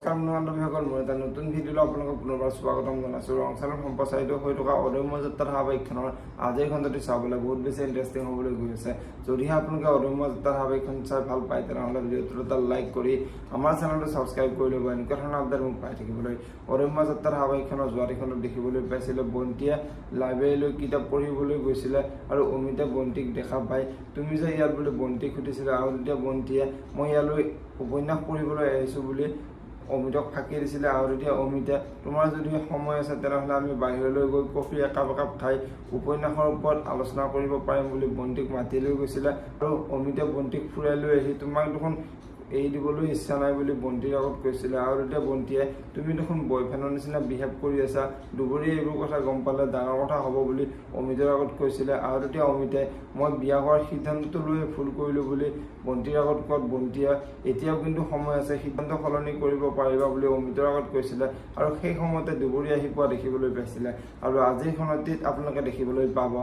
কামনাসকল মই এটা নতুন ভিডিঅ'লৈ আপোনালোকক পুনৰবাৰ স্বাগতম জনাইছোঁ। ৰংচালত সম্প্ৰচাৰিত হৈ থকা অদম্য যাত্ৰা ধাৰাবাহিকখনৰ আজিৰ খণ্ডটি চাবলৈ বহুত বেছি ইণ্টাৰেষ্টিং হ'বলৈ গৈ আছে। যদিহে আপোনালোকে অদম্য যাত্ৰা ধাৰাবাহিকখন চাই ভাল পায় তেনেহ'লে ভিডিঅ'টো এটা লাইক কৰি আমাৰ চেনেলটো ছাবস্ক্ৰাইব কৰি ল'ব। এনেকুৱা ধৰণৰ আপডেট মোক পাই থাকিবলৈ। অদম্য যাত্ৰা ধাৰাবাহিকখনৰ যোৱা দিশত দেখিবলৈ পাইছিলে বন্তিয়ে লাইব্ৰেৰীলৈ কিতাপ পঢ়িবলৈ গৈছিলে আৰু অমিতে বন্তিক দেখা পাই তুমি যে ইয়াত বুলি বন্তিক সুধিছিলে আৰু তেতিয়া বন্তিয়ে মই ইয়ালৈ উপন্যাস পঢ়িবলৈ আহিছোঁ বুলি অমিতক ফাঁকি দিছিলে। আৰু তেতিয়া অমিতে তোমাৰ যদি সময় আছে তেনেহ'লে আমি বাহিৰলৈ গৈ কফি একাপ খাই উপন্যাসৰ ওপৰত আলোচনা কৰিব পাৰিম বুলি বন্তিক মাতি লৈ গৈছিলে। আৰু অমিতে বন্তিক ফুৰাই লৈ আহি তোমাক দেখোন এৰি দিবলৈ ইচ্ছা নাই বুলি বন্তিৰ আগত কৈছিলে। আৰু তেতিয়া বন্তিয়ে তুমি দেখোন বয়ফ্ৰেণ্ডৰ নিচিনা বিহেভ কৰি আছা, দুবৰীয়ে এইবোৰ কথা গম পালে ডাঙৰ কথা হ'ব বুলি অমিতৰ আগত কৈছিলে। আৰু তেতিয়া অমিতে মই বিয়া হোৱাৰ সিদ্ধান্তটো লৈ ভুল কৰিলোঁ বুলি বন্তিৰ আগত কোৱাত বন্তিয়ে এতিয়াও কিন্তু সময় আছে, সিদ্ধান্ত সলনি কৰিব পাৰিবা বুলি অমিতৰ আগত কৈছিলে। আৰু সেই সময়তে দুবৰী আহি পোৱা দেখিবলৈ পাইছিলে। আৰু আজিৰ খনটিত আপোনালোকে দেখিবলৈ পাব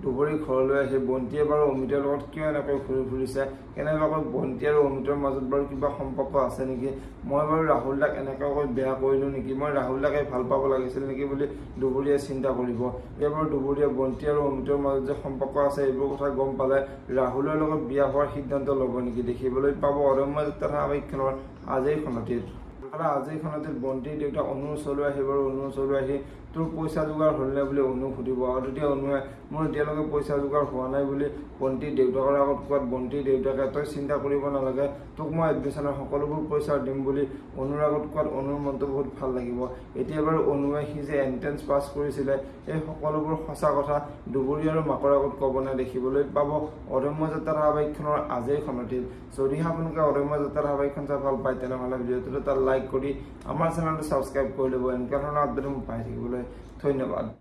দুবৰী ঘৰলৈ আহি বন্তিয়ে বাৰু অমিতৰ লগত কিয় এনেকৈ ঘূৰি ফুৰিছে, কেনেকৈ বন্তি আৰু অমিতৰ মাজত বাৰু কিবা সম্পৰ্ক আছে নেকি, মই বাৰু ৰাহুল দাক এনেকৈ বেয়া কৰিলোঁ নেকি, মই ৰাহুল দাকে ভাল পাব লাগিছিল নেকি বুলি দুবৰীয়ে চিন্তা কৰিব। এতিয়া বাৰু দুবৰীয়ে বন্তি আৰু অমিতৰ মাজত যে সম্পৰ্ক আছে এইবোৰ কথা গম পালে ৰাহুলৰ লগত বিয়া হোৱাৰ সিদ্ধান্ত ল'ব নেকি, দেখিবলৈ পাব অদম্য যাত্ৰা ধাৰাবাহিকখনৰ আজিৰ খনটিত। আজিৰ খনটিত বন্তিৰ দেউতাক অনুৰ ওচৰলৈ আহি বাৰু অনুৰ ওচৰলৈ আহি তোৰ পইচা যোগাৰ হ'লনে বুলি অনুক সুধিব। আৰু তেতিয়া অনুৱে মোৰ এতিয়ালৈকে পইচা যোগাৰ হোৱা নাই বুলি বন্তিৰ দেউতাকৰ আগত কোৱাত বন্তিৰ দেউতাকে তই চিন্তা কৰিব নালাগে, তোক মই এডমিশ্যনৰ সকলোবোৰ পইচা দিম বুলি অনুৰ আগত কোৱাত অনুৰ মনটো বহুত ভাল লাগিব। এতিয়া বাৰু অনুৱে সি যে এণ্ট্ৰেঞ্চ পাছ কৰিছিলে এই সকলোবোৰ সঁচা কথা দুবৰী আৰু মাকৰ আগত ক'বনে, দেখিবলৈ পাব অদম্য যাত্ৰা ধাৰাবাহিকখনৰ আজিৰ খনটিত। যদিহে আপোনালোকে অদম্য যাত্ৰা ধাৰাবাহিকখন চাই ভাল পায় তেনেহ'লে ভিডিঅ'টো এটা লাইক কৰি আমাৰ চেনেলটো ছাবস্ক্ৰাইব কৰি ল'ব। এনেকুৱা ধৰণৰ আপডেট মোক পাই থাকিবলৈ ধন্যবাদ।